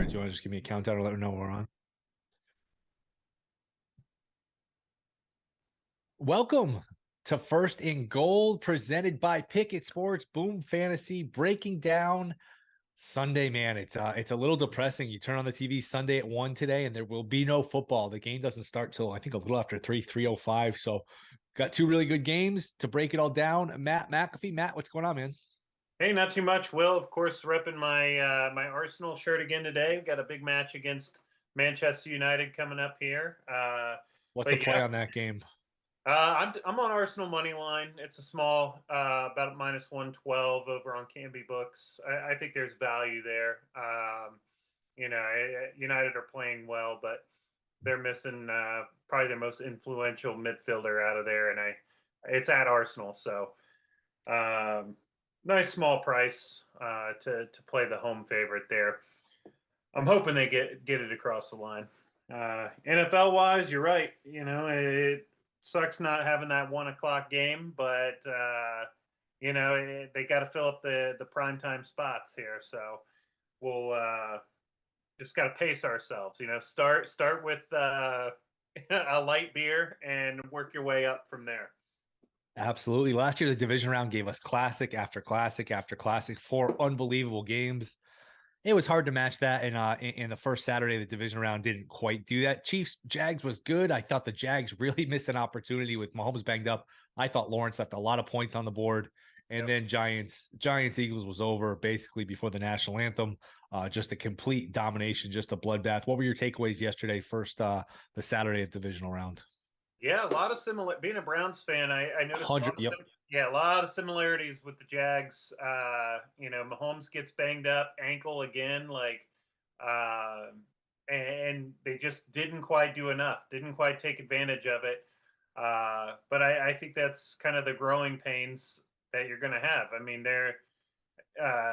Do you want to just give me a countdown or let me know we're on? Welcome to First in Gold, presented by Pickett Sports, Boom Fantasy, breaking down Sunday, man. It's a little depressing. You turn on the TV Sunday at 1 today, and there will be no football. The game doesn't start till I think a little after 3:05. So got two really good games to break it all down. Matt McAfee. Matt, what's going on, man? Hey, not too much, Will. Of course, repping my Arsenal shirt again today. Got a big match against Manchester United coming up here. What's the But play yeah, on that game? I'm on Arsenal money line. It's a small, about minus 112 over on Canby Books. I think there's value there. United are playing well, but they're missing probably their most influential midfielder out of there, and it's at Arsenal, so. Nice small price to play the home favorite there. I'm hoping they get it across the line. NFL wise, you're right. It sucks not having that 1 o'clock game, but they got to fill up the primetime spots here. So we'll just got to pace ourselves. Start with a light beer and work your way up from there. Absolutely. Last year, the division round gave us classic after classic after classic, four unbelievable games. It was hard to match that. And in the first Saturday, the division round didn't quite do that. Chiefs Jags was good. I thought the Jags really missed an opportunity with Mahomes banged up. I thought Lawrence left a lot of points on the board. And Yep. then Giants Eagles was over basically before the national anthem. Just a complete domination, just a bloodbath. What were your takeaways yesterday? First, the Saturday of divisional round. Yeah, a lot of similar. Being a Browns fan, I noticed a lot 100. of Yep. yeah, a lot of similarities with the Jags. Mahomes gets banged up, ankle again, uh, and they just didn't quite do enough. Didn't quite take advantage of it. But I think that's kind of the growing pains that you're going to have. I mean, uh,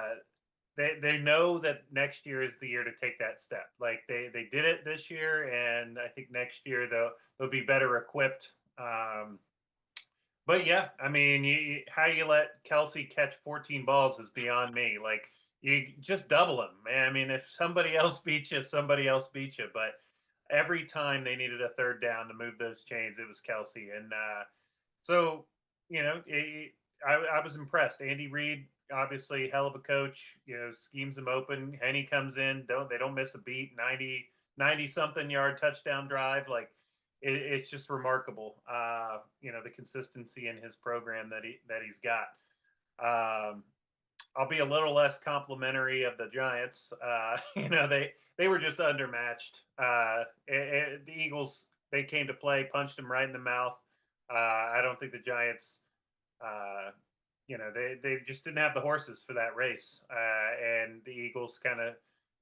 they know that next year is the year to take that step. Like they did it this year, and I think next year they'll be better equipped. But yeah, I mean, how you let Kelsey catch 14 balls is beyond me. Like you just double him, man. I mean, if somebody else beats you, somebody else beats you. But every time they needed a third down to move those chains, it was Kelsey, and so I was impressed. Andy Reid, obviously, hell of a coach. Schemes them open. Henny comes in. They don't miss a beat. 90 something yard touchdown drive. Like it's just remarkable. The consistency in his program that he's got. I'll be a little less complimentary of the Giants. They were just undermatched. The Eagles, they came to play, punched them right in the mouth. I don't think the Giants, they just didn't have the horses for that race. And the Eagles kind of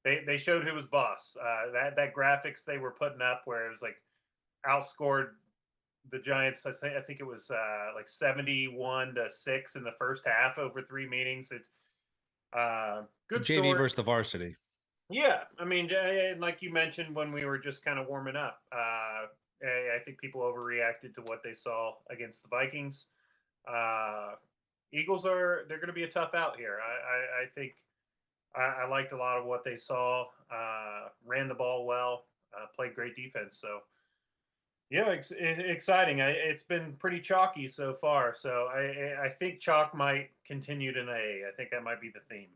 they showed who was boss. That graphics they were putting up where it was like outscored the Giants. I think it was like 71-6 in the first half over three meetings. It's good JV story. versus the varsity. Yeah, I mean, like you mentioned when we were just kind of warming up, I think people overreacted to what they saw against the Vikings. Uh, Eagles they're going to be a tough out here. I think I liked a lot of what they saw. Ran the ball well, played great defense. So yeah, exciting. It's been pretty chalky so far. So I think chalk might continue to I think that might be the theme.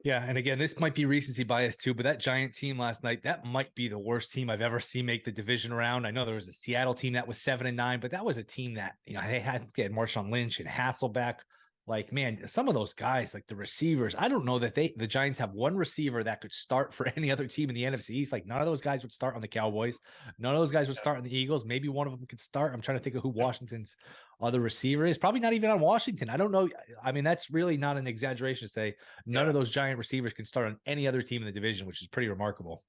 Yeah, and again, this might be recency bias too, but that Giant team last night, that might be the worst team I've ever seen make the division round. I know there was a Seattle team that was 7-9, but that was a team that, they had Marshawn Lynch and Hasselbeck. Like, man, some of those guys, like the receivers, I don't know that the Giants have one receiver that could start for any other team in the NFC East. Like, none of those guys would start on the Cowboys. None of those guys would start on the Eagles. Maybe one of them could start. I'm trying to think of who Washington's other receiver is. Probably not even on Washington. I don't know. I mean, that's really not an exaggeration to say none Yeah. of those Giant receivers can start on any other team in the division, which is pretty remarkable.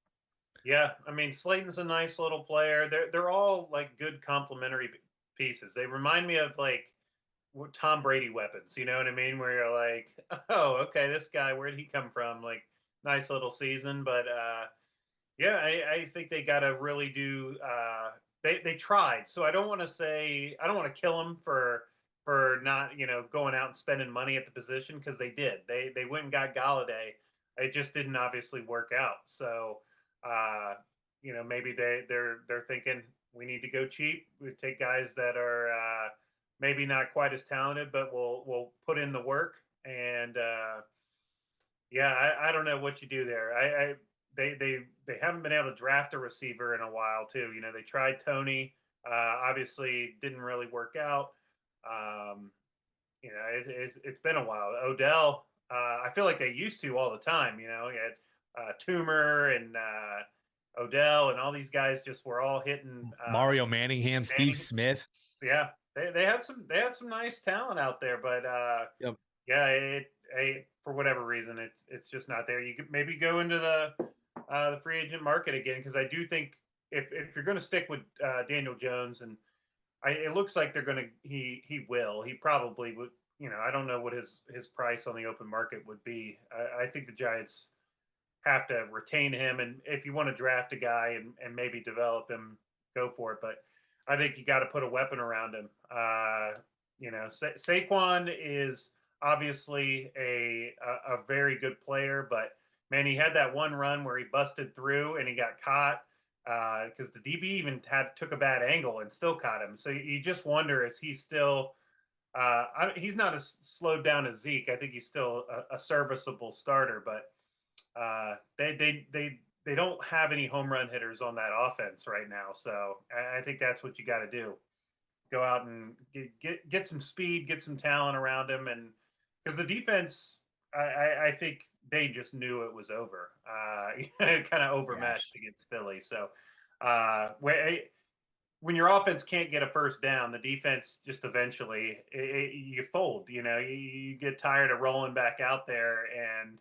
Yeah, I mean Slayton's a nice little player. They're all like good complementary pieces. They remind me of like Tom Brady weapons. You know what I mean? Where you're like, oh, okay, this guy, where'd he come from? Like, nice little season, but yeah, I think they got to really do. They tried, so I don't want to say I don't want to kill them for not going out and spending money at the position because they did. They went and got Galladay. it just didn't obviously work out. So, maybe they're thinking we need to go cheap. We take guys that are maybe not quite as talented, but will put in the work. And yeah, I don't know what you do there. They haven't been able to draft a receiver in a while too. They tried Tony, obviously didn't really work out. Um, it's been a while. Odell, I feel like they used to all the time. You had Toomer and Odell, and all these guys just were all hitting. Mario Manningham, Steve Manning, Smith. yeah, they had some nice talent out there, but Yep. yeah, for whatever reason, it's just not there. You could maybe go into the free agent market again, because I do think if you're going to stick with Daniel Jones, and it looks like they're going to he probably would. I don't know what his price on the open market would be. I think the Giants have to retain him, and if you want to draft a guy and maybe develop him, go for it. But I think you got to put a weapon around him. Saquon is obviously a very good player, but man, he had that one run where he busted through and he got caught because the DB even took a bad angle and still caught him. So you just wonder, is he still? He's not as slowed down as Zeke. I think he's still a serviceable starter, but they don't have any home run hitters on that offense right now. So I think that's what you got to do. Go out and get some speed, get some talent around him, and because the defense, I think they just knew it was over. Kind of overmatched against Philly. So when your offense can't get a first down, the defense just eventually you fold. You get tired of rolling back out there, and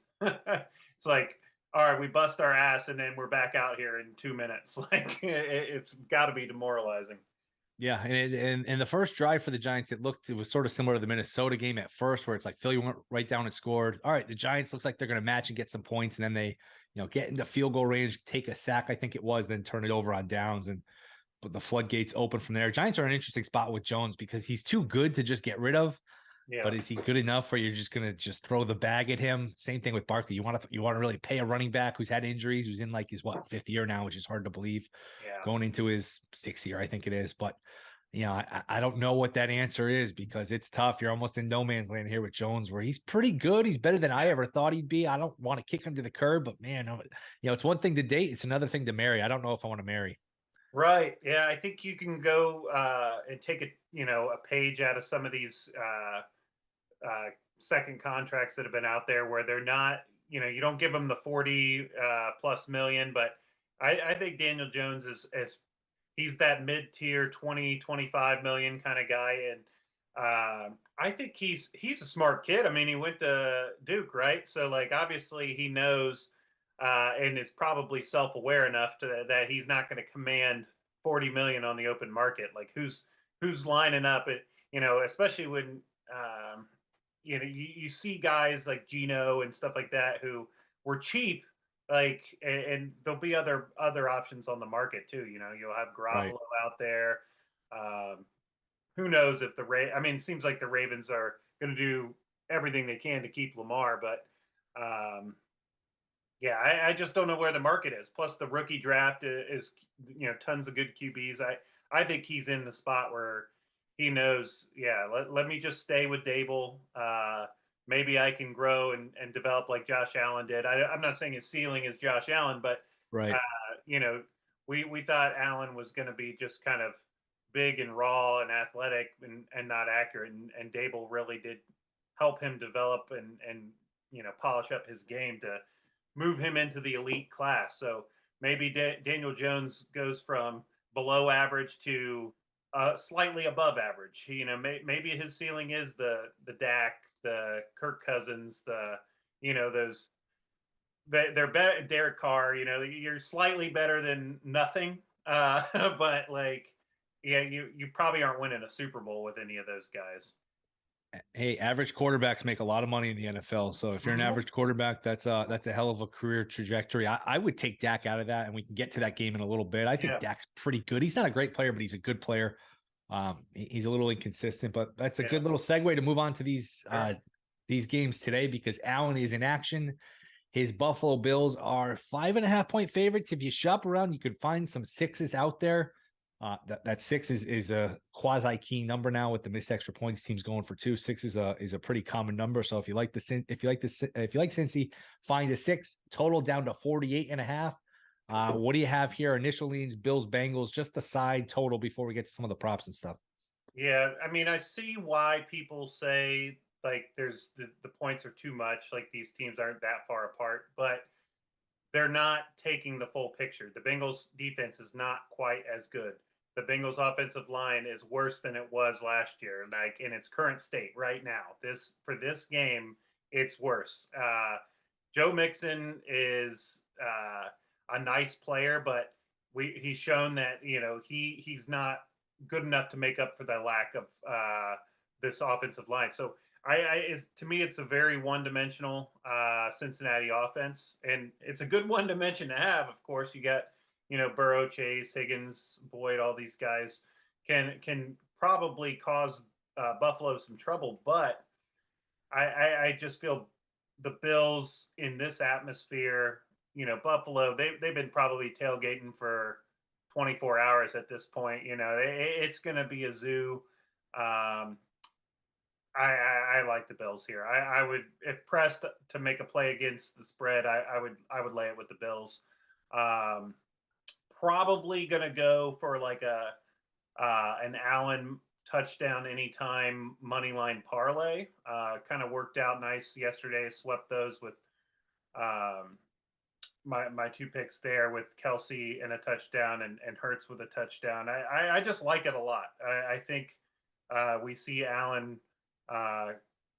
it's like, all right, we bust our ass, and then we're back out here in 2 minutes. Like it's got to be demoralizing. Yeah, and the first drive for the Giants, it was sort of similar to the Minnesota game at first, where it's like Philly went right down and scored. All right, the Giants looks like they're going to match and get some points, and then they, get into field goal range, take a sack, I think it was, then turn it over on downs, and but the floodgates open from there. Giants are in an interesting spot with Jones because he's too good to just get rid of. Yeah. But is he good enough where you're just going to just throw the bag at him? Same thing with Barkley. You want to really pay a running back who's had injuries, who's in like his fifth year now, which is hard to believe. Yeah. Going into his sixth year, I think it is. But I don't know what that answer is because it's tough. You're almost in no man's land here with Jones, where he's pretty good. He's better than I ever thought he'd be. I don't want to kick him to the curb, but man, it's one thing to date. It's another thing to marry. I don't know if I want to marry. Right. Yeah, I think you can go and take a page out of some of these second contracts that have been out there where they're not, you don't give them the 40 plus million, but I think Daniel Jones is he's that mid-tier 20, 25 million kind of guy. And I think he's a smart kid. I mean, he went to Duke, right? So like, obviously he knows and is probably self-aware enough that he's not going to command 40 million on the open market. Like who's lining up at, especially when, you see guys like Gino and stuff like that who were cheap, like, and there'll be other options on the market too. You'll have Garoppolo out there. Who knows if I mean, it seems like the Ravens are going to do everything they can to keep Lamar, but yeah, I just don't know where the market is. Plus, the rookie draft is tons of good QBs. I think he's in the spot where he knows, yeah, let me just stay with Dable. Maybe I can grow and develop like Josh Allen did. I'm not saying his ceiling is Josh Allen, but right. We thought Allen was going to be just kind of big and raw and athletic and not accurate, and Dable really did help him develop and polish up his game to move him into the elite class. So maybe Daniel Jones goes from below average to slightly above average. Maybe his ceiling is the Dak, the Kirk Cousins, those. They're better. Derek Carr, you're slightly better than nothing. But like, yeah, you probably aren't winning a Super Bowl with any of those guys. Hey, average quarterbacks make a lot of money in the NFL. So if you're an average quarterback, that's a hell of a career trajectory. I would take Dak out of that, and we can get to that game in a little bit. I think Dak's pretty good. He's not a great player, but he's a good player. He's a little inconsistent, but that's a good little segue to move on to these games today because Allen is in action. His Buffalo Bills are 5.5 point favorites. If you shop around, you could find some sixes out there. That six is a quasi key number now with the missed extra points teams going for two. Six is a pretty common number. So if you like Cincy, find a six. Total down to 48.5. What do you have here? Initial leans, Bills, Bengals, just the side total before we get to some of the props and stuff. Yeah, I mean, I see why people say like there's the points are too much, like these teams aren't that far apart, but they're not taking the full picture. The Bengals defense is not quite as good. The Bengals offensive line is worse than it was last year, like in its current state right now. For this game, it's worse. Joe Mixon is a nice player, but he's shown that he's not good enough to make up for the lack of this offensive line. So to me, it's a very one-dimensional Cincinnati offense, and it's a good one dimension to have. Of course, you got Burrow, Chase, Higgins, Boyd, all these guys can probably cause Buffalo some trouble, but I just feel the Bills in this atmosphere, Buffalo, they've been probably tailgating for 24 hours at this point. It's going to be a zoo. Um, I like the Bills here. I would, if pressed to make a play against the spread, I would lay it with the Bills. Um, Probably gonna go for like an Allen touchdown anytime money line parlay. Kind of worked out nice yesterday. Swept those with um, my two picks there with Kelsey and a touchdown and Hurts with a touchdown. I just like it a lot. I think we see Allen uh,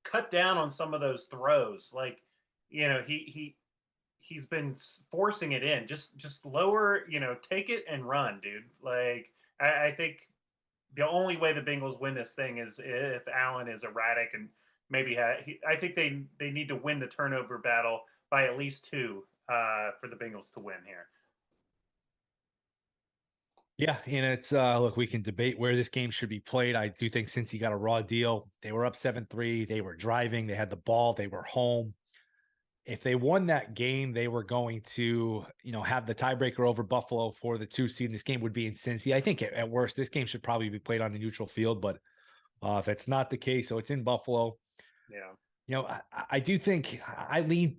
cut down on some of those throws. Like, he's been forcing it in. Just lower, take it and run, dude. Like, I think the only way the Bengals win this thing is if Allen is erratic and maybe I think they need to win the turnover battle by at least two for the Bengals to win here. Yeah, and it's look, we can debate where this game should be played. I do think since he got a raw deal, they were up 7-3, they were driving, they had the ball, they were home. If they won that game, they were going to, have the tiebreaker over Buffalo for the 2 seed. This game would be in Cincy. I think at worst, this game should probably be played on a neutral field, but if that's not the case, so it's in Buffalo. Yeah. I do think I lean,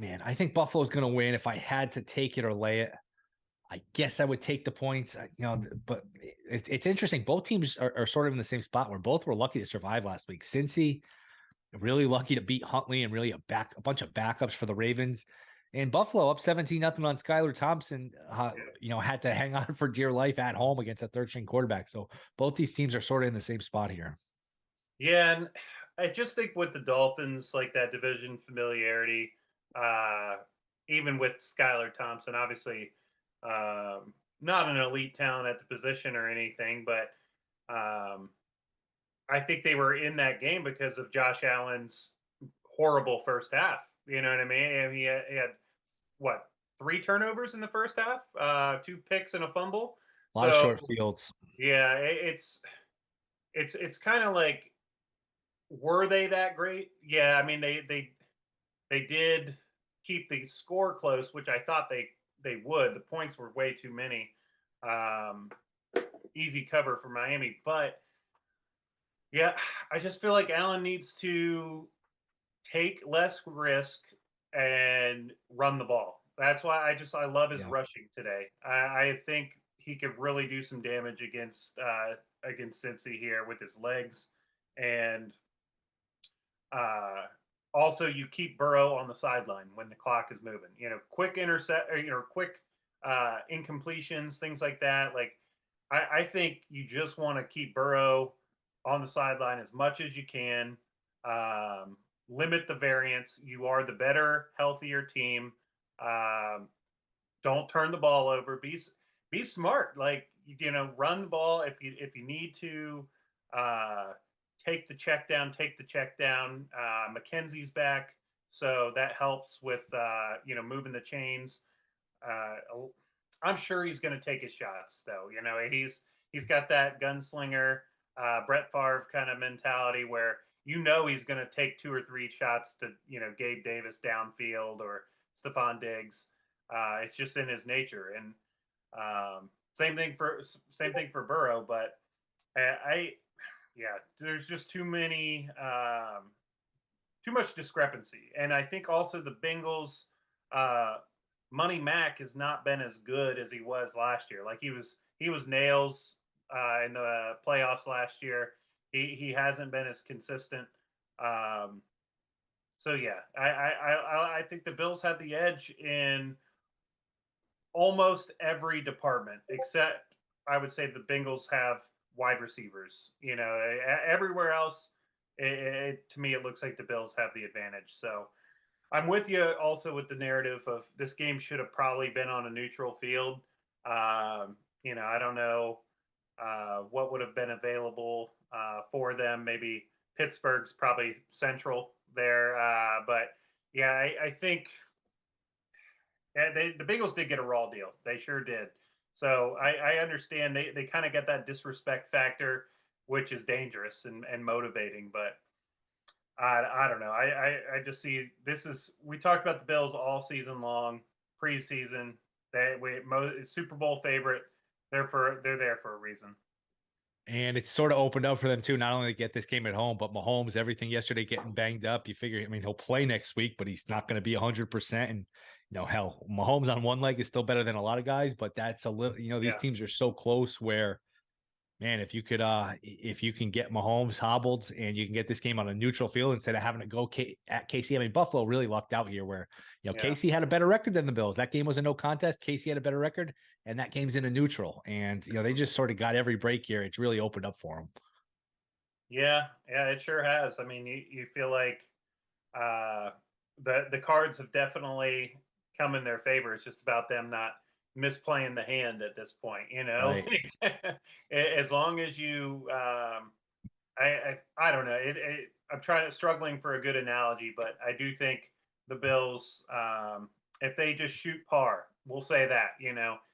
man, I think Buffalo's going to win. If I had to take it or lay it, I guess I would take the points, but it's interesting. Both teams are sort of in the same spot where both were lucky to survive last week. Cincy, really lucky to beat Huntley and really a bunch of backups for the Ravens. And Buffalo up 17-0 on Skylar Thompson, had to hang on for dear life at home against a third-string quarterback. So both these teams are sort of in the same spot here. Yeah, and I just think with the Dolphins, like that division familiarity, uh, even with Skylar Thompson, obviously not an elite talent at the position or anything, but um, I think they were in that game because of Josh Allen's horrible first half. You know what I mean? And he had what, 3 turnovers in the first half, 2 picks and a fumble. A lot of So short fields. yeah, it's kind of like, were they that great? Yeah, I mean they did keep the score close, which I thought they would. The points were way too many. Um, Easy cover for Miami, but yeah, I just feel like Allen needs to take less risk and run the ball. That's why I love his Yeah. rushing today. I think he could really do some damage against Cincy here with his legs, and uh, also you keep Burrow on the sideline when the clock is moving. Quick intercept, or quick incompletions, things like that. Like I think you just want to keep Burrow on the sideline as much as you can. Limit the variance. You are the better, healthier team. Um, don't turn the ball over. Be smart. Like, run the ball if you need to. Uh, Take the check down. Take the check down. McKenzie's back, so that helps with moving the chains. I'm sure he's going to take his shots, though. He's got that gunslinger, Brett Favre kind of mentality where he's going to take 2 or 3 shots to Gabe Davis downfield or Stephon Diggs. It's just in his nature, and same thing for Burrow. But I yeah, there's just too much discrepancy, and I think also the Bengals. Uh, Money Mac has not been as good as he was last year. Like he was nails in the playoffs last year. He hasn't been as consistent. Um, so yeah, I think the Bills have the edge in almost every department, except I would say the Bengals have wide receivers. You know, everywhere else, to me, it looks like the Bills have the advantage. So I'm with you also with the narrative of this game should have probably been on a neutral field. You know, I don't know what would have been available for them. Maybe Pittsburgh's probably central there. But yeah, I think the Bengals did get a raw deal. They sure did. So I understand they kind of get that disrespect factor, which is dangerous and motivating. But I don't know. I just see this is we talked about the Bills all season long, preseason. Super Bowl favorite. They're there for a reason. And it's sort of opened up for them too, not only to get this game at home, but Mahomes, everything yesterday getting banged up. You figure, I mean, he'll play next week, but he's not going to be 100%. And, hell, Mahomes on one leg is still better than a lot of guys, but that's a little, these Yeah, teams are so close where, man, if you can get Mahomes hobbled and you can get this game on a neutral field instead of having to go at KC. I mean, Buffalo really lucked out here where, yeah. KC had a better record than the Bills. That game was a no contest. KC had a better record, and that game's in a neutral. And, they just sort of got every break here. It's really opened up for them. Yeah, yeah, it sure has. I mean, you feel like uh, the cards have definitely come in their favor. It's just about them not misplaying the hand at this point. You know, Right. as long as you, I don't know. I'm struggling for a good analogy, but I do think the Bills, if they just shoot par, we'll say that.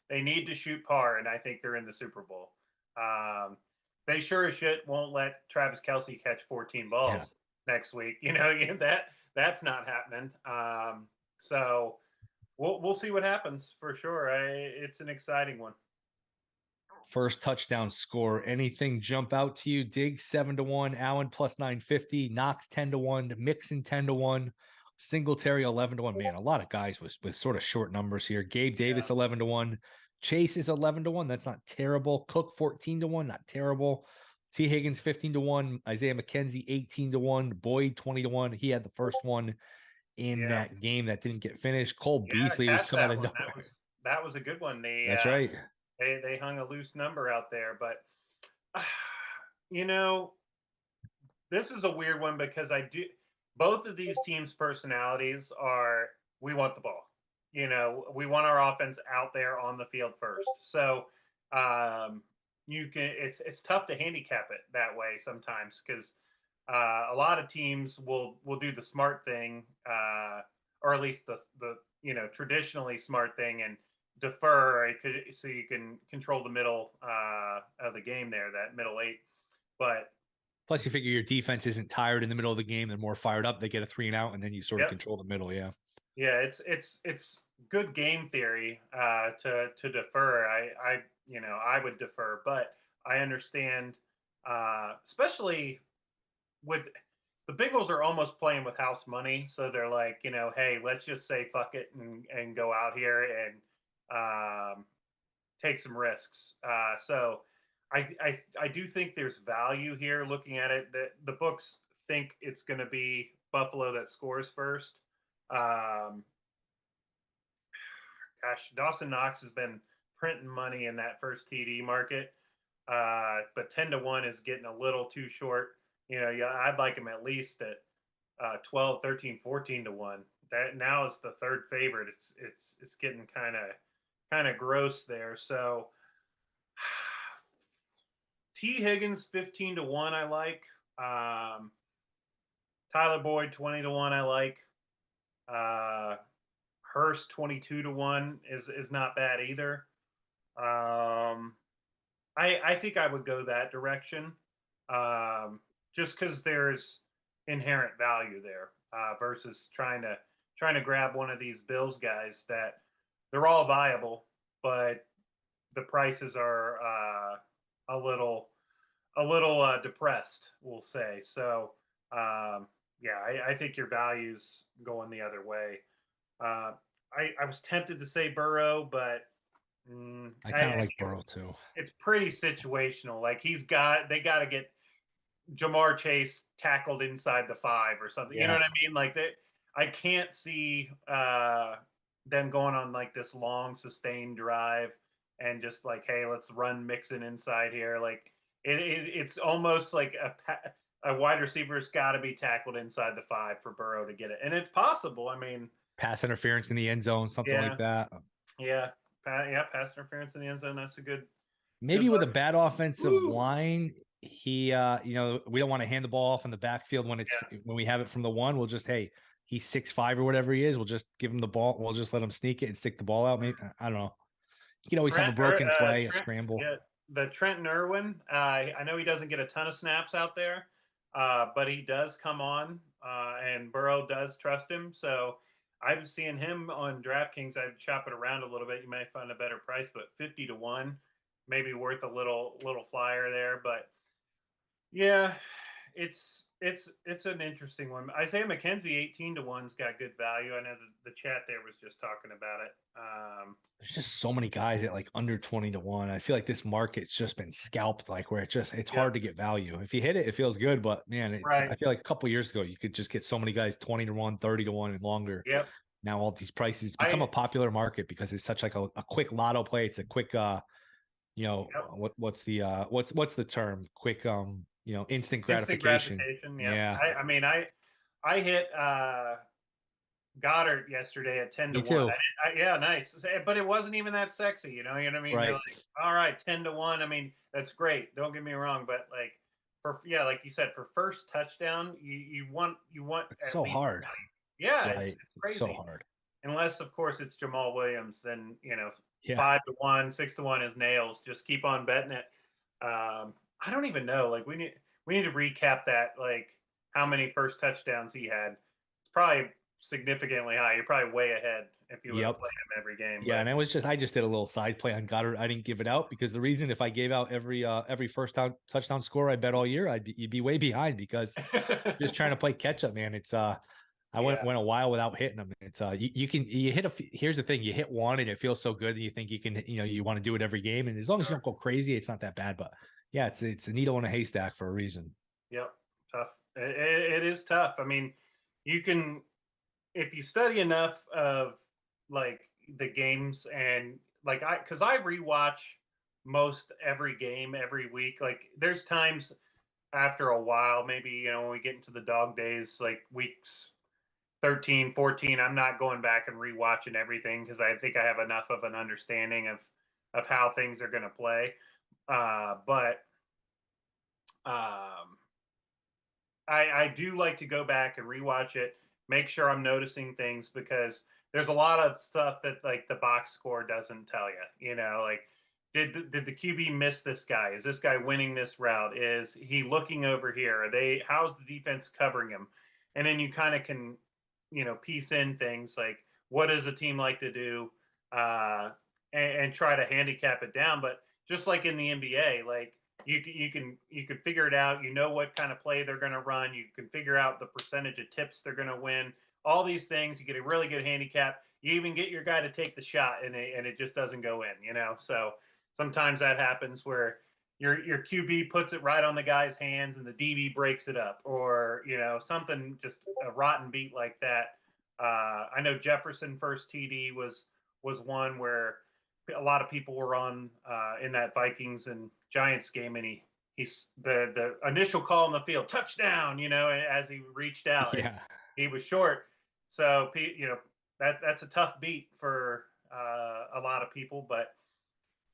They need to shoot par, and I think they're in the Super Bowl. Um, they sure as shit won't let Travis Kelsey catch 14 Yeah. balls next week. That's not happening. So we'll see what happens for sure. It's an exciting one. First touchdown score. Anything jump out to you? Diggs 7-1, Allen plus 950, Knox 10-1, Mixon 10-1, Singletary 11-1. Man, a lot of guys with sort of short numbers here. Gabe Yeah, Davis 11-1, Chase is 11-1. That's not terrible. Cook 14-1, not terrible. T. Higgins 15-1, Isaiah McKenzie 18-1, Boyd 20-1. He had the first one in yeah, that game that didn't get finished. Cole yeah. Beasley was Catch coming out that of one. nowhere. That was a good one. That's right. They hung a loose number out there, but you know, this is a weird one because I do both of these teams' personalities are we want the ball. We want our offense out there on the field first. So um, it's tough to handicap it that way sometimes because a lot of teams will do the smart thing, or at least the traditionally smart thing and defer so you can control the middle of the game there, that middle eight. But Plus, you figure your defense isn't tired in the middle of the game; they're more fired up. They get a 3-and-out, and then you sort of yep, control the middle. Yeah, yeah, it's good game theory to defer. I would defer, but I understand, especially with the Bengals are almost playing with house money, so they're like, hey, let's just say fuck it and go out here and take some risks. So I do think there's value here. Looking at it, the books think it's going to be Buffalo that scores first. Um, Gosh, Dawson Knox has been printing money in that first TD market, but 10-1 is getting a little too short. Yeah, I'd like him at least at 12, 13, 14-1. That now is the third favorite. It's getting kind of gross there. So T Higgins 15-1 I like. Um, Tyler Boyd 20-1 I like. Uh, Hurst 22-1 is not bad either. I think I would go that direction, just because there's inherent value there versus trying to grab one of these Bills guys that they're all viable, but the prices are a little depressed, we'll say. So yeah, I think your value's going the other way. Uh, I was tempted to say Burrow, but I I kind of think like Burrow too. it's pretty situational. Like they got to get Jamar Chase tackled inside the 5 or something. You know Yeah. what I mean? Like that, I can't see them going on like this long sustained drive and just like, hey, let's run Mixon inside here. Like it's almost like a wide receiver's got to be tackled inside the 5 for Burrow to get it, and it's possible. I mean, Pass interference in the end zone, something yeah, like that. yeah, yeah, pass interference in the end zone. That's a good Maybe with look. a bad offensive Woo! line, he we don't want to hand the ball off in the backfield Yeah, when we have it from the one. We'll just, hey, he's 6'5" or whatever he is. We'll just give him the ball. We'll just let him sneak it and stick the ball out. Maybe, I don't know. You can always have a broken play, a Trent, scramble. yeah, the Trenton Irwin. I know he doesn't get a ton of snaps out there, but he does come on, and Burrow does trust him. So I'm seeing him on DraftKings. I'd shop it around a little bit. You may find a better price, but 50 to 1, maybe worth a little flyer there. But yeah, it's an interesting one. Isaiah McKenzie 18 to 1's got good value. I know the chat there was just talking about it. There's just so many guys at like under 20 to 1. I feel like this market's just been scalped, like where it's Yep. hard to get value. If you hit it, it feels good. But man, Right. I feel like a couple years ago, you could just get so many guys 20 to 1, 30 to 1 and longer. Yep. Now all these prices become a I popular market because it's such like a quick lotto play. It's a quick Yep. what's the term? Quick instant Instant gratification. gratification. Yep. Yeah, I mean, I hit Goddard yesterday at 10 to me 1. too. Yeah, nice. But it wasn't even that sexy. You know what I mean? You're Right. like, all right, 10 to 1. I mean, that's great. Don't get me wrong. But like, yeah, like you said, for first touchdown, you want It's at so least, hard. yeah, it's Right. It's so crazy. hard. Unless, of course, it's Jamal Williams, then, Yeah. 5 to 1, 6 to 1 is nails. Just keep on betting it. I don't even know. Like, we need to recap that, like, how many first touchdowns he had. It's probably significantly high. You're probably way ahead if you would have Yep. played him every game. Yeah, But and I just did a little side play on Goddard. I didn't give it out because the reason if I gave out every first touchdown score I bet all year, you'd be way behind because just trying to play catch up, man. It's I yeah, went a while without hitting them. It's you hit here's the thing, you hit one and it feels so good that you think you can, you want to do it every game. And as long as you don't go crazy, it's not that bad. But yeah, it's a needle in a haystack for a reason. yep, tough. It is tough. I mean, you can if you study enough of like the games and like because I rewatch most every game every week. Like there's times after a while, maybe when we get into the dog days, like weeks 13, 14, I'm not going back and rewatching everything because I think I have enough of an understanding of how things are going to play. But um, I do like to go back and rewatch it, make sure I'm noticing things because there's a lot of stuff that like the box score doesn't tell you. Like did the QB miss this guy? Is this guy winning this route? Is he looking over here? How's the defense covering him? And then you kind of can piece in things like what does a team like to do, and try to handicap it down. But just like in the NBA, like you can figure it out. You know what kind of play they're going to run. You can figure out the percentage of tips they're going to win. All these things, you get a really good handicap. You even get your guy to take the shot, and it just doesn't go in. So sometimes that happens where your QB puts it right on the guy's hands, and the DB breaks it up, or something just a rotten beat like that. I know Jefferson first TD was one where a lot of people were on in that Vikings and Giants game, and he's the initial call on the field touchdown. As he reached out and Yeah. he was short, so that's a tough beat for a lot of people, but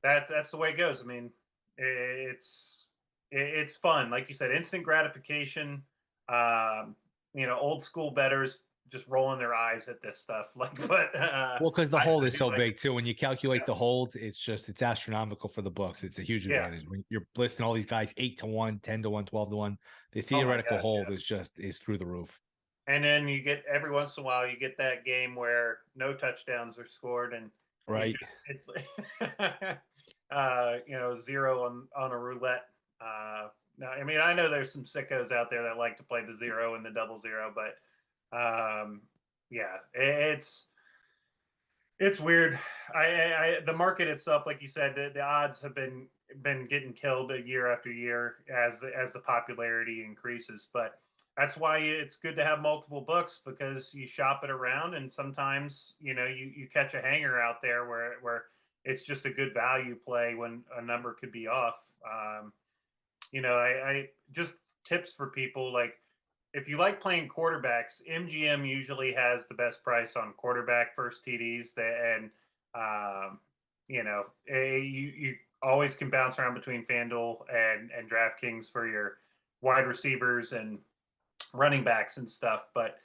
that's the way it goes. I mean, it's fun, like you said, instant gratification. Old school betters just rolling their eyes at this stuff, like, but Well, because the I hold is do so like big too. When you calculate it. the hold, it's astronomical for the books. It's a huge Yeah. advantage when you're listing all these guys 8 to 1, 10 to 1, 12 to 1. The Oh my theoretical gosh. hold is through the roof. And then you get every once in a while you get that game where no touchdowns are scored, and you Right. just it's zero on a roulette. Now, I mean, I know there's some sickos out there that like to play the zero and the double zero, but yeah, it's weird. The market itself, like you said, the odds have been getting killed year after year as the popularity increases. But that's why it's good to have multiple books, because you shop it around, and sometimes you catch a hanger out there where it's just a good value play when a number could be off. I just tips for people, like, if you like playing quarterbacks, MGM usually has the best price on quarterback first TDs. And you always can bounce around between FanDuel and DraftKings for your wide receivers and running backs and stuff. But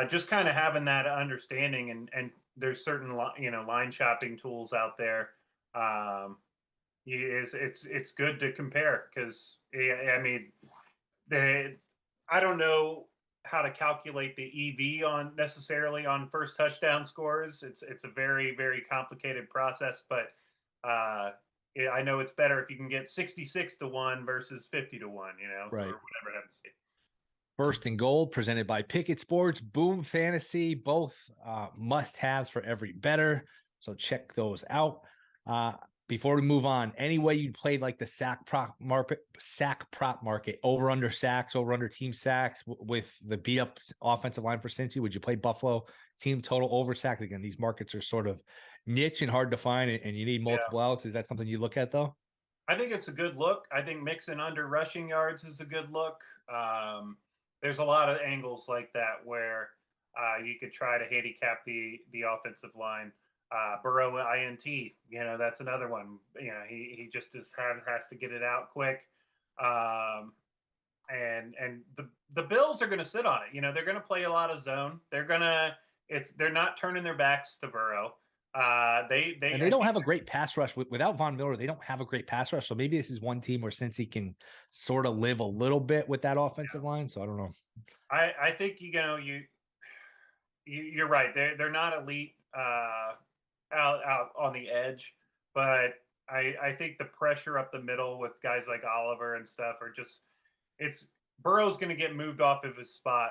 just kind of having that understanding, and there's certain line shopping tools out there. It's good to compare, because I mean, the I don't know how to calculate the EV on necessarily on first touchdown scores. It's a very, very complicated process, but I know it's better if you can get 66 to 1 versus 50 to 1, or Right. whatever it happens to be. First and Goal, presented by Pickett Sports, Boom Fantasy, both must-haves for every bettor. So check those out. Before we move on, any way you played like the sack prop market, over under sacks, over under team sacks with the beat up offensive line for Cincy? Would you play Buffalo team total over sacks? Again, these markets are sort of niche and hard to find, and you need multiple outs. Is that something you look at though? I think it's a good look. I think mixing under rushing yards is a good look. There's a lot of angles like that where you could try to handicap the offensive line. Burrow INT, that's another one. He just has to get it out quick. And the Bills are going to sit on it. They're going to play a lot of zone. They're not turning their backs to Burrow. They don't have a great pass rush without Von Miller. They don't have a great pass rush. So maybe this is one team where Cincy can sort of live a little bit with that offensive line. So I don't know. I think you're right. They're not elite out on the edge, but I think the pressure up the middle with guys like Oliver and stuff are just it's Burrow's going to get moved off of his spot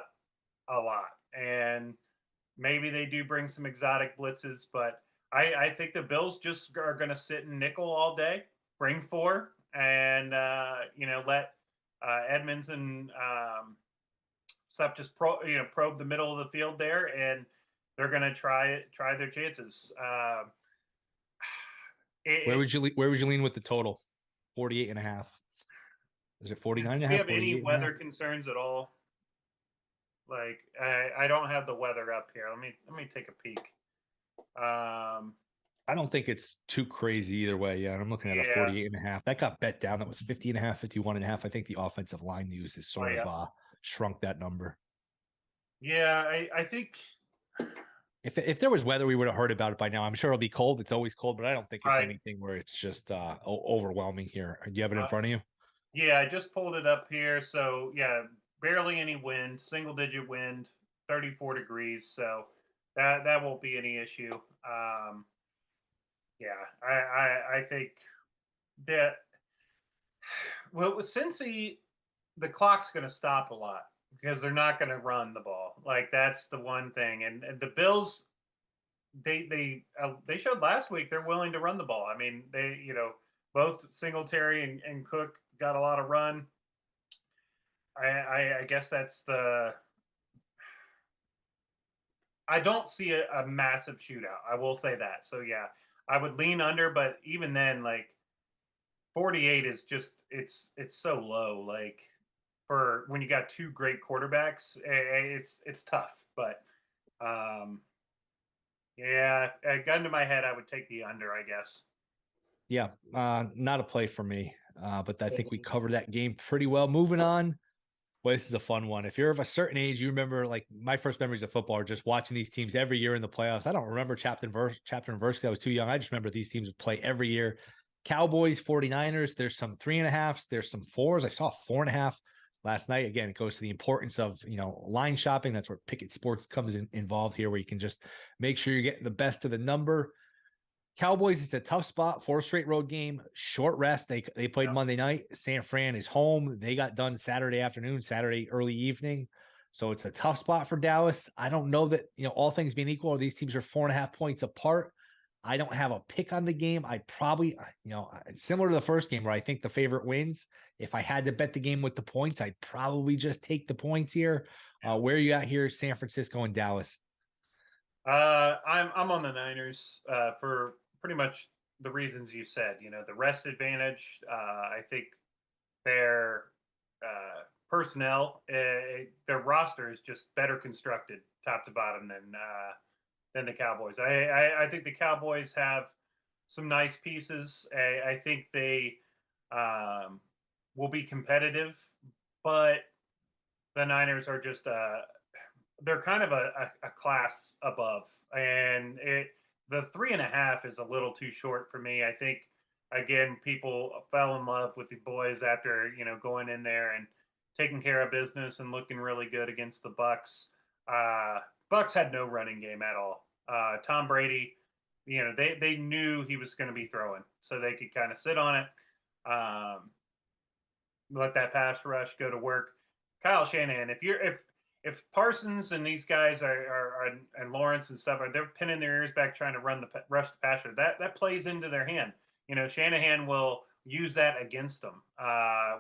a lot, and maybe they do bring some exotic blitzes, but I think the Bills just are going to sit in nickel all day, bring four, and let Edmonds and stuff just probe the middle of the field there, and they're going to try their chances. Where would you lean with the total? 48.5. Is it 49 and a Do we half? have any 48 and a half? weather concerns at all? Like, I don't have the weather up here. Let me take a peek. I don't think it's too crazy either way. Yeah, I'm looking at a 48 and a half. That got bet down. That was 50 and a half, 51 and a half. I think the offensive line news has sort of shrunk that number. Yeah, I think if there was weather, we would have heard about it by now. I'm sure it'll be cold. It's always cold, but I don't think it's anything where it's just overwhelming here. Do you have it in front of you? Yeah, I just pulled it up here. So yeah, barely any wind, single digit wind, 34 degrees. So that won't be any issue. Yeah, I think that since the clock's going to stop a lot because they're not going to run the ball. Like, that's the one thing. And the Bills, they showed last week they're willing to run the ball. I mean, both Singletary and Cook got a lot of run. I guess that's I don't see a massive shootout. I will say that. So yeah, I would lean under, but even then, like, 48 is just it's so low. Like, for when you got two great quarterbacks, it's tough. But yeah, a gun to my head, I would take the under, I guess. Yeah, not a play for me, but I think we covered that game pretty well. Moving on. Well, this is a fun one. If you're of a certain age, you remember, like, my first memories of football are just watching these teams every year in the playoffs. I don't remember chapter and verse. I was too young. I just remember these teams would play every year. Cowboys, 49ers. There's some 3.5s. There's some 4s. I saw 4.5. last night. Again, it goes to the importance of, line shopping. That's where Pickett Sports comes involved here, where you can just make sure you're getting the best of the number. Cowboys, it's a tough spot, 4 straight road game, short rest. They played Monday night. San Fran is home. They got done Saturday afternoon, Saturday early evening. So it's a tough spot for Dallas. I don't know that, all things being equal, these teams are 4.5 points apart. I don't have a pick on the game. I probably, similar to the first game where I think the favorite wins. If I had to bet the game with the points, I'd probably just take the points here. Where are you at here, San Francisco and Dallas? I'm on the Niners for pretty much the reasons you said. The rest advantage. I think their personnel, their roster is just better constructed, top to bottom, than the Cowboys. I think the Cowboys have some nice pieces. I think they will be competitive, but the Niners are just they're kind of a class above, and the 3.5 is a little too short for me. I think again, people fell in love with the boys after going in there and taking care of business and looking really good against the Bucks. Bucks had no running game at all. Tom Brady, they knew he was going to be throwing, so they could kind of sit on it, let that pass rush go to work. Kyle Shanahan, if Parsons and these guys are and Lawrence and stuff they're pinning their ears back trying to rush the passer, that plays into their hand. Shanahan will use that against them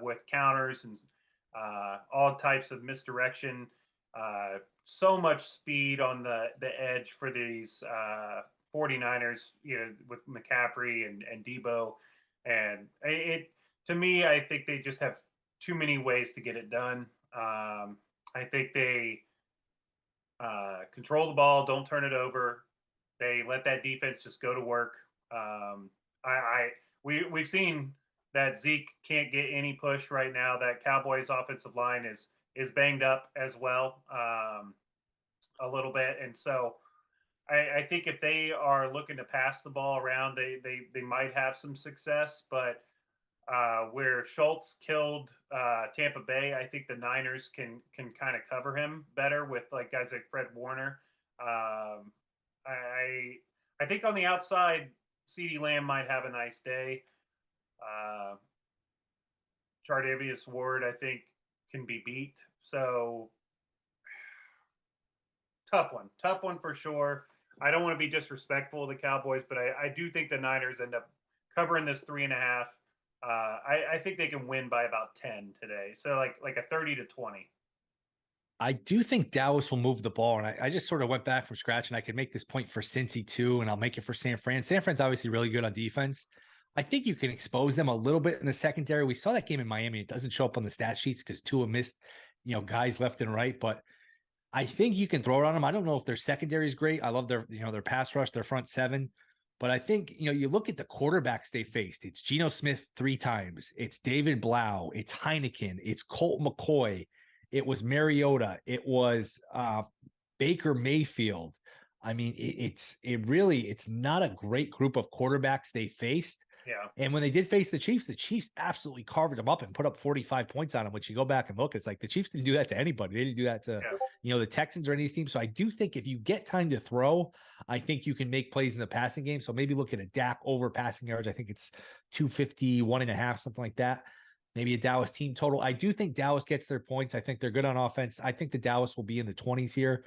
with counters and all types of misdirection. So much speed on the edge for these 49ers, with McCaffrey and Debo. And to me, I think they just have too many ways to get it done. I think they control the ball, don't turn it over. They let that defense just go to work. We've seen that Zeke can't get any push right now. That Cowboys offensive line is banged up as well, a little bit, and so I think if they are looking to pass the ball around, they might have some success. But where Schultz killed Tampa Bay, I think the Niners can kind of cover him better with like guys like Fred Warner. I think on the outside, CeeDee Lamb might have a nice day. Chardavius Ward, I think, can be beat. So tough one for sure. I don't want to be disrespectful of the Cowboys, but I do think the Niners end up covering this 3.5. I think they can win by about 10 today. So like a 30-20. I do think Dallas will move the ball. And I just sort of went back from scratch, and I could make this point for Cincy too, and I'll make it for San Fran. San Fran's obviously really good on defense. I think you can expose them a little bit in the secondary. We saw that game in Miami. It doesn't show up on the stat sheets because Tua missed, guys left and right, but I think you can throw it on them. I don't know if their secondary is great. I love their pass rush, their front seven. But I think, you look at the quarterbacks they faced. It's Geno Smith 3 times. It's David Blau. It's Heineken. It's Colt McCoy. It was Mariota. It was Baker Mayfield. I mean, it's not a great group of quarterbacks they faced. Yeah. And when they did face the Chiefs absolutely carved them up and put up 45 points on them. Which you go back and look, it's like the Chiefs didn't do that to anybody. They didn't do that to, the Texans or any of these teams. So I do think if you get time to throw, I think you can make plays in the passing game. So maybe look at a Dak over passing yards. I think it's 251.5, something like that. Maybe a Dallas team total. I do think Dallas gets their points. I think they're good on offense. I think the Dallas will be in the 20s here.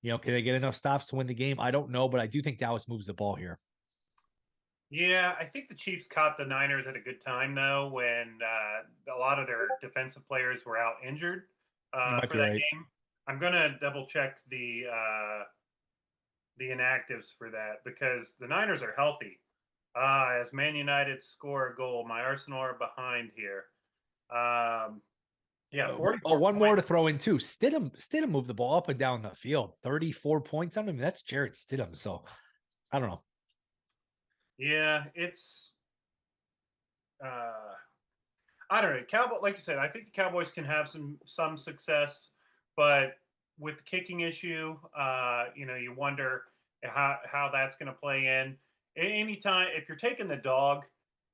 Can they get enough stops to win the game? I don't know, but I do think Dallas moves the ball here. Yeah, I think the Chiefs caught the Niners at a good time, though, when a lot of their defensive players were out injured for that game. I'm going to double check the inactives for that because the Niners are healthy. As Man United score a goal, my Arsenal are behind here. Yeah, 44 one points. more to throw in too. Stidham moved the ball up and down the field. 34 points on him. That's Jarrett Stidham. So I don't know. Yeah, it's I don't know. Cowboy, like you said, I think the Cowboys can have some success, but with the kicking issue, you wonder how that's going to play in. Anytime if you're taking the dog,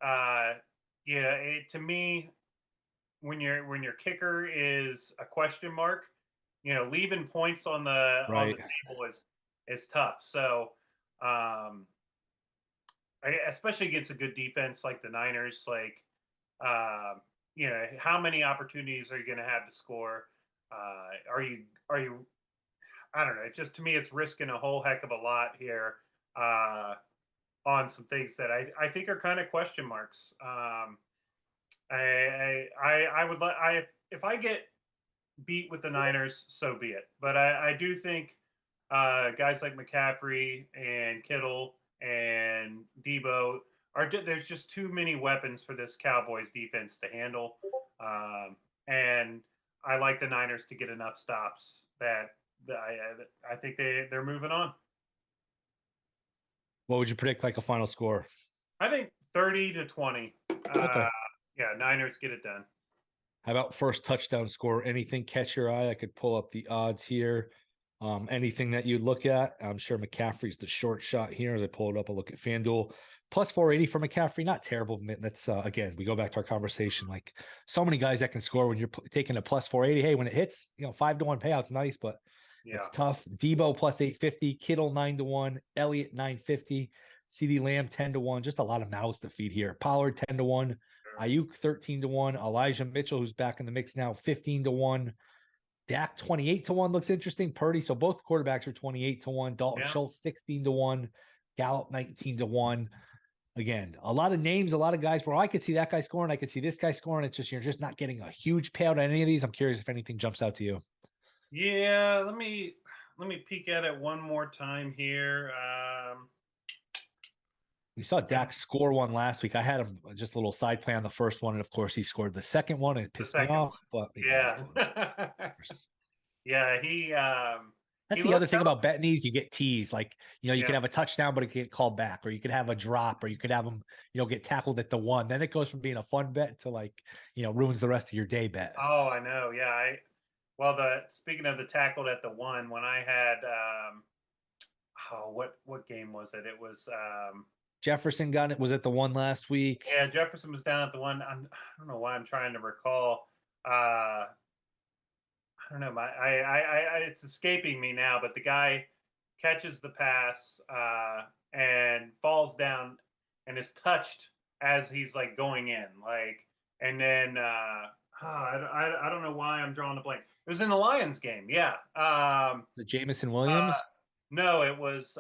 to me, when your kicker is a question mark, leaving points on the Right. table is tough. So, especially against a good defense like the Niners, like how many opportunities are you going to have to score? Are you I don't know. It just, to me, it's risking a whole heck of a lot here uh, on some things that I think are kind of question marks. I would let I if I get beat with the Niners, so be it. But I do think guys like McCaffrey and Kittle and Debo there's just too many weapons for this Cowboys defense to handle. And I like the Niners to get enough stops that I think they're moving on. What would you predict like a final score? I think 30-20. Okay. Yeah, Niners get it done. How about first touchdown score? Anything catch your eye? I could pull up the odds here. Anything that you look at? I'm sure McCaffrey's the short shot here. As I pull it up, I'll look at FanDuel. Plus 480 for McCaffrey, not terrible. That's again, we go back to our conversation. Like so many guys that can score when you're taking a plus 480. Hey, when it hits, 5-1 payout's nice, but it's Yeah. tough. Debo plus 850, Kittle 9-1, Elliott 950, CD Lamb 10-1. Just a lot of mouths to feed here. Pollard 10-1. Ayuk 13-1, Elijah Mitchell, who's back in the mix now, 15-1. Dak 28-1 looks interesting. Purdy, so both quarterbacks are 28-1. Dalton Schultz 16-1. Gallup 19-1. Again, a lot of names, a lot of guys where I could see that guy scoring, I could see this guy scoring. It's just you're just not getting a huge payout on any of these. I'm curious if anything jumps out to you. Yeah, let me peek at it one more time here. We saw Dak score one last week. I had him just a little side play on the first one, and of course he scored the second one, and it pissed me off. But yeah, yeah, that's he the other looked thing healthy. about betting these. You get teased. Like, you could have a touchdown, but it could get called back, or you could have a drop, or you could have them, get tackled at the one. Then it goes from being a fun bet to like, ruins the rest of your day bet. Oh, I know. Yeah, well, speaking of the tackled at the one, when I had what game was it? It was Jefferson got it. Was it the one last week? yeah, Jefferson was down at the one. I don't know why I'm trying to recall. I don't know. It's escaping me now. But the guy catches the pass and falls down and is touched as he's like going in, and then I don't know why I'm drawing a blank. It was in the Lions game, yeah. The Jameson Williams. No, it was.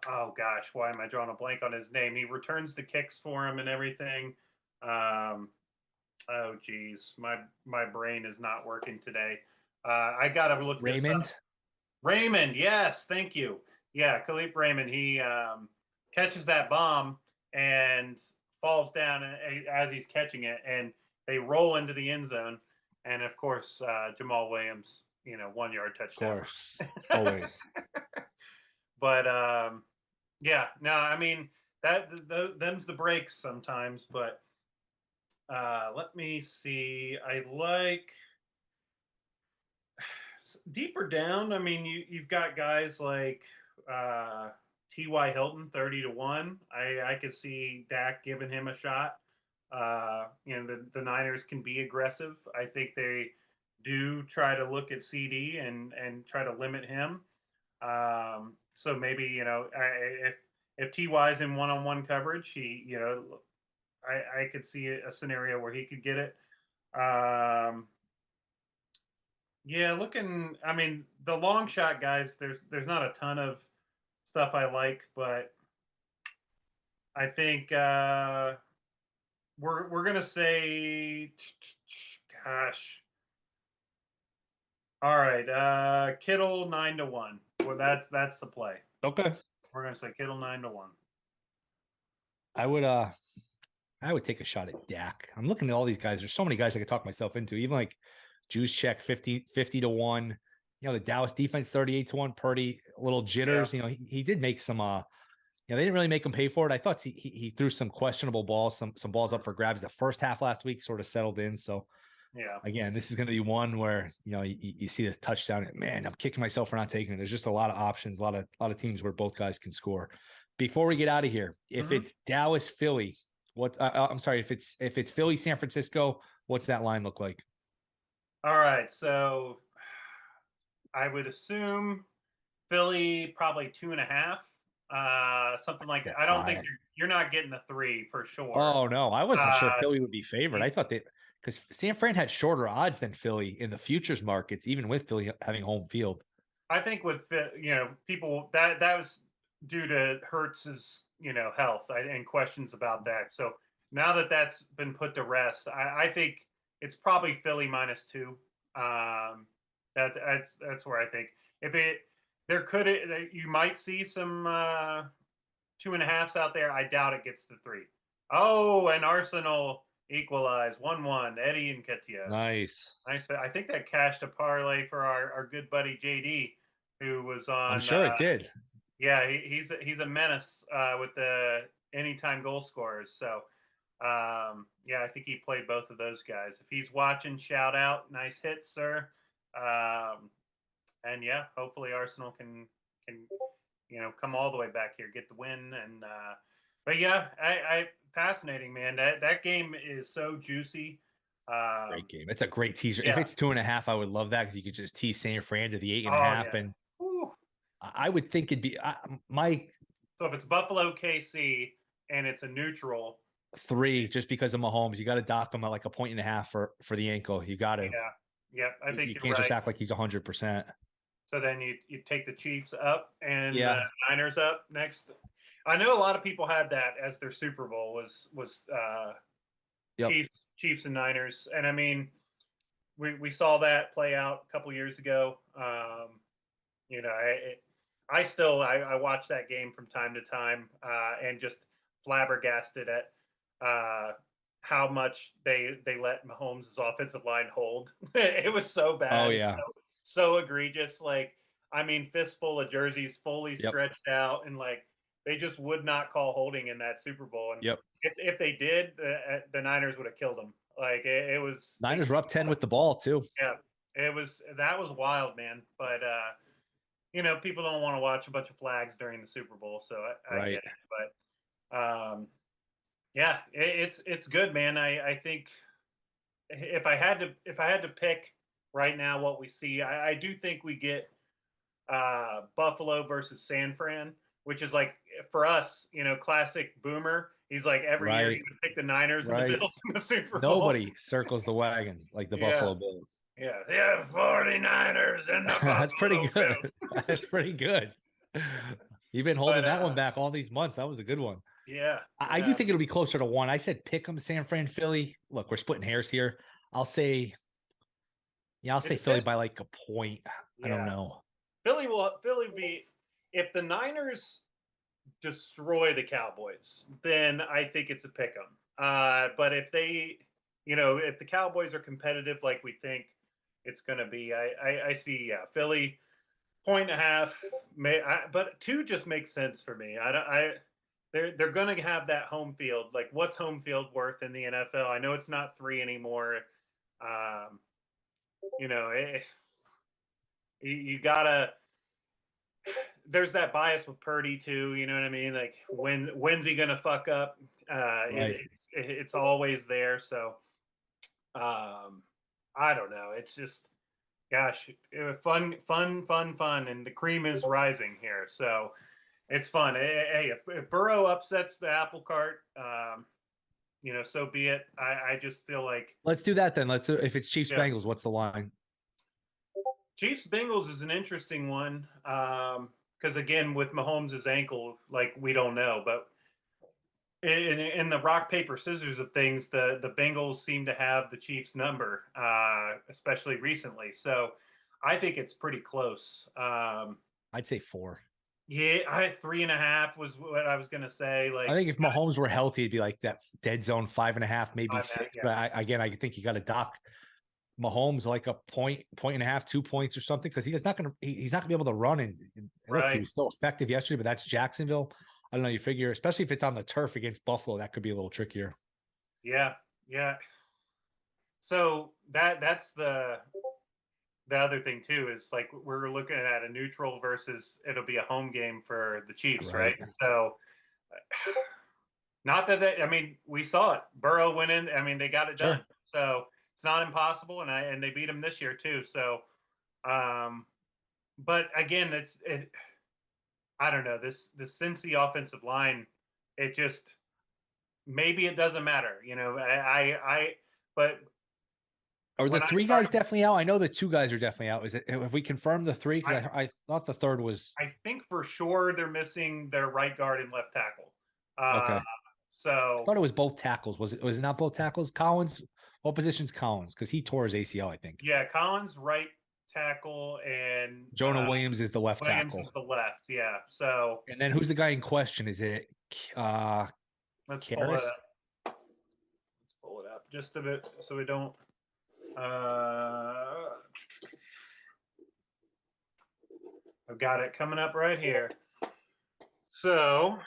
Oh gosh, why am I drawing a blank on his name? He returns the kicks for him and everything. Oh geez, my brain is not working today. I gotta look Raymond. this up. Raymond, yes, thank you. Yeah, Khalif Raymond. He catches that bomb and falls down as he's catching it, and they roll into the end zone. And of course, Jamal Williams, 1 yard touchdown. Of course, always. But yeah, no, I mean them's the breaks sometimes. But let me see. I like deeper down. I mean, you've got guys like T.Y. Hilton 30-1. I could see Dak giving him a shot. The Niners can be aggressive. I think they do try to look at CD and try to limit him. So maybe if Ty is in one-on-one coverage, I could see a scenario where he could get it. Yeah, I mean, the long shot guys, there's not a ton of stuff I like, but I think we're gonna say, gosh, all right, Kittle 9-1. Well, that's the play. Okay, We're gonna say Kittle 9-1. I would take a shot at Dak. I'm looking at all these guys. There's so many guys I could talk myself into. Even like Juice Check 50-1. The Dallas defense 38-1. Purdy, a little jitters. Yeah. He did make some. They didn't really make him pay for it. I thought he threw some questionable balls, some balls up for grabs. The first half last week sort of settled in. So yeah, again, this is going to be one where you see the touchdown. And man, I'm kicking myself for not taking it. There's just a lot of options, a lot of teams where both guys can score. Before we get out of here, if it's Dallas Philly, What? I'm sorry. If it's Philly, San Francisco, what's that line look like? All right, so I would assume Philly probably 2.5, something like that. That's I don't think high. you're not getting the 3 for sure. Oh no, I wasn't sure Uh, Philly would be favored. I thought because San Fran had shorter odds than Philly in the futures markets, even with Philly having home field. I think with people that was due to Hertz's health and questions about that. So now that that's been put to rest, I think it's probably Philly -2. That's where I think if it there could you might see some 2.5s out there. I doubt it gets to 3. Oh, and Arsenal equalized 1-1. Eddie and Katia. Nice. Nice. I think that cashed a parlay for our good buddy JD, who was I'm on. sure it did. Yeah, he's a menace with the anytime goal scorers. So yeah, I think he played both of those guys. If he's watching, shout out, nice hit, sir. Um, and yeah, hopefully Arsenal can come all the way back here, get the win, and but yeah, I fascinating, man. That game is so juicy. Great game. It's a great teaser. If Yeah. it's 2.5, I would love that because you could just tease San Fran to the eight and a Oh half, yeah. and Whew. I would think it'd be my So if it's Buffalo KC and it's a neutral, 3 just because of Mahomes. You got to dock him at like a point and a half for the ankle. You got to. yeah, yeah, I think You you're can't just right. act like he's 100%. So then you take the Chiefs up and the Yeah. Niners up next. I know a lot of people had that as their Super Bowl was Yep. Chiefs and Niners, and I mean we saw that play out a couple years ago. You know, I still I watch that game from time to time and just flabbergasted at how much they let Mahomes' offensive line hold. It was so Oh bad, yeah. so egregious. Like, I mean, fistful of jerseys fully Yep. stretched out, and like they just would not call holding in that Super Bowl. And Yep. if they did, the Niners would have killed them. Like it was, Niners were up 10 with the ball too. yeah, it was that was wild, man. But people don't want to watch a bunch of flags during the Super Bowl, so I get Right. it. But yeah, it's good, man. I think if I had to pick right now what we see, I do think we get Buffalo versus San Fran, which is like for us, classic boomer. He's like every year he Right. would pick the Niners and the Right. Bills in the Super Bowl. Nobody circles the wagon like the Yeah, Buffalo Bills. yeah, the 49ers and the That's pretty Buffalo good. Bills. That's pretty good. You've been holding But that one back all these months. That was a good one. yeah, I do yeah. think it'll be closer to 1. I said pick 'em San Fran, Philly. Look, we're splitting hairs here. I'll say, yeah, I'll say It's Philly by like a point. I don't yeah. know. Philly be if the Niners destroy the Cowboys, then I think it's a pick 'em. But if they, if the Cowboys are competitive like we think it's going to be, I see, yeah, Philly point and a half, but 2 just makes sense for me. They're going to have that home field. Like, what's home field worth in the NFL? I know it's not 3 anymore. Um, you know, it, you gotta there's that bias with Purdy too. You know what I mean? Like when's he gonna fuck up? Right. It's always there. So I don't know. It's just gosh, fun, and the cream is rising here. So it's fun. Hey, if Burrow upsets the apple cart, so be it. I just feel like Let's do that then. If it's Chiefs yeah, Bengals, what's the line? Chiefs Bengals is an interesting one. Because again, with Mahomes' ankle, like we don't know, but in the rock paper scissors of things, the Bengals seem to have the Chiefs number, especially recently. So I think it's pretty close. I'd say 4. Yeah, I 3.5 was what I was gonna say. I Like think if Mahomes were healthy, it'd be like that dead zone 5.5, maybe 6. yeah, But I think you got to dock Mahomes like a point and a half, 2 points or something, because he's not gonna be able to run. And look, he right. was still effective yesterday, but that's Jacksonville. I don't know. You figure, especially if it's on the turf against Buffalo, that could be a little trickier. Yeah, yeah. So that's the other thing too is like we're looking at a neutral versus it'll be a home game for the Chiefs, right? Right. So Not that I mean, we saw it. Burrow went in. I mean, they got it Sure. done. So it's not impossible, and they beat them this year too. So, but again, I don't know the Cincy offensive line. It just maybe it doesn't matter. But Are the when I three guys started, definitely out? I know the two guys are definitely out. Is it? Have we confirmed the three? I Because I thought the third was I think for sure they're missing their right guard and left tackle. Uh, okay. I so thought it was both tackles. Was it? Was it not both tackles? Collins. What position's Collins? Because he tore his ACL, I think. yeah, Collins right tackle and Jonah Williams is the left Williams is tackle. the left. Yeah. So And then who's the guy in question? Is it let's pull it Karras? up. Let's pull it up just a bit so we don't. Uh, I've got it coming up right here. So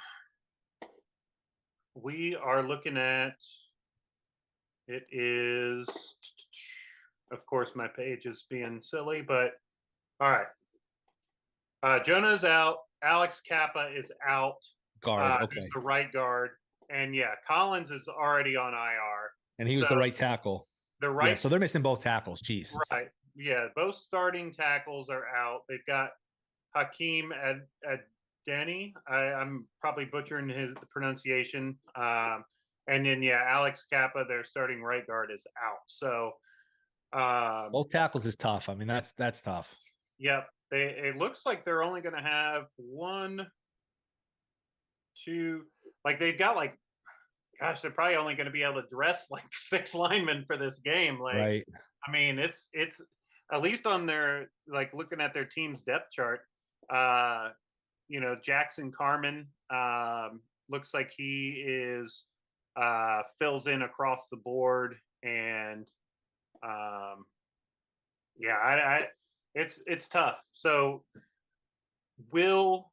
we are looking at it is, of course, my page is being silly, but all right. Jonah's out. Alex Kappa is out. Guard. Who's Okay. the right guard? And yeah, Collins is already on IR. And he was So the right tackle. the Yeah. right, So they're missing both tackles. Jeez. right, yeah, both starting tackles are out. They've got Hakeem Adeni. I'm probably butchering his pronunciation. And then yeah, Alex Kappa, their starting right guard, is out. So Both tackles is tough. I mean, that's tough. yep, it looks like they're only going to have one, two, like they've got like, gosh, they're probably only going to be able to dress like 6 linemen for this game. Like, Right. I mean, it's at least on their like looking at their team's depth chart. Uh, Jackson Carmen looks like he is fills in across the board, and yeah, it's tough. So will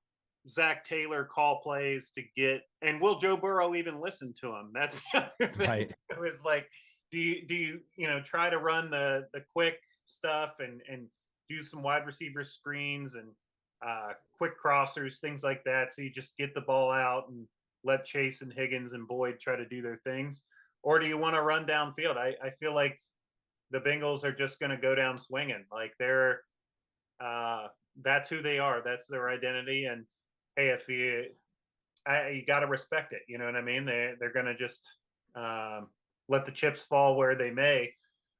Zach Taylor call plays to get, and will Joe Burrow even listen to him? That's the other thing. Right. It was like, do you try to run the quick stuff and do some wide receiver screens and quick crossers, things like that, so you just get the ball out and let Chase and Higgins and Boyd try to do their things, or do you want to run downfield? I feel like the Bengals are just going to go down swinging, like they're that's who they are. That's their identity. And hey, if you got to respect it. You know what I mean? They're going to just let the chips fall where they may.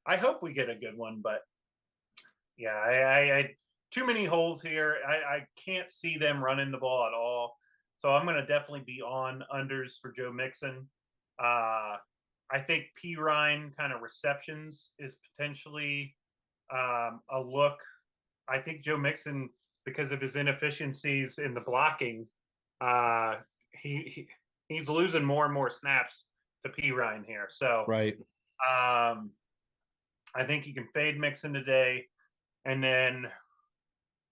I hope we get a good one, but yeah, I too many holes here. I can't see them running the ball at all. So I'm going to definitely be on unders for Joe Mixon. I think P. Ryan kind of receptions is potentially a look. I think Joe Mixon, because of his inefficiencies in the blocking, he's losing more and more snaps to P. Ryan here. So Right. I think he can fade Mixon today. And then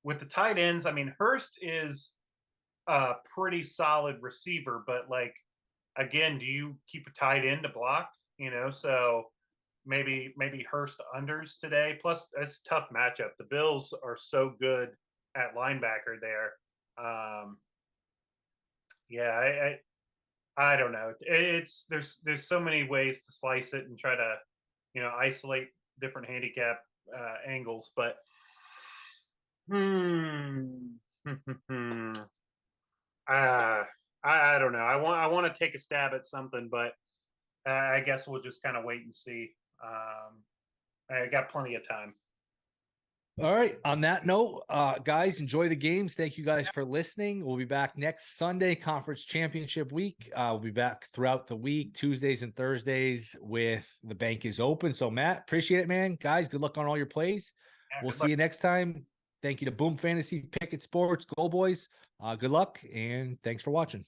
with the tight ends, I mean, Hurst is a pretty solid receiver, but like, again, do you keep a tight end to block? So maybe Hurst unders today. Plus, it's a tough matchup. The Bills are so good at linebacker there. Yeah, I don't know. It's there's so many ways to slice it and try to isolate different handicap angles, but I don't know. I want to take a stab at something, but I guess we'll just kind of wait and see. I got plenty of time. All right. On that note, guys, enjoy the games. Thank you guys for listening. We'll be back next Sunday, Conference Championship week. We'll be back throughout the week, Tuesdays and Thursdays, with the bank is open. So, Matt, appreciate it, man. Guys, good luck on all your plays. Yeah, We'll good see luck. you next time. Thank you to Boom Fantasy, Pickett Sports, Go Boys. Good luck, and thanks for watching.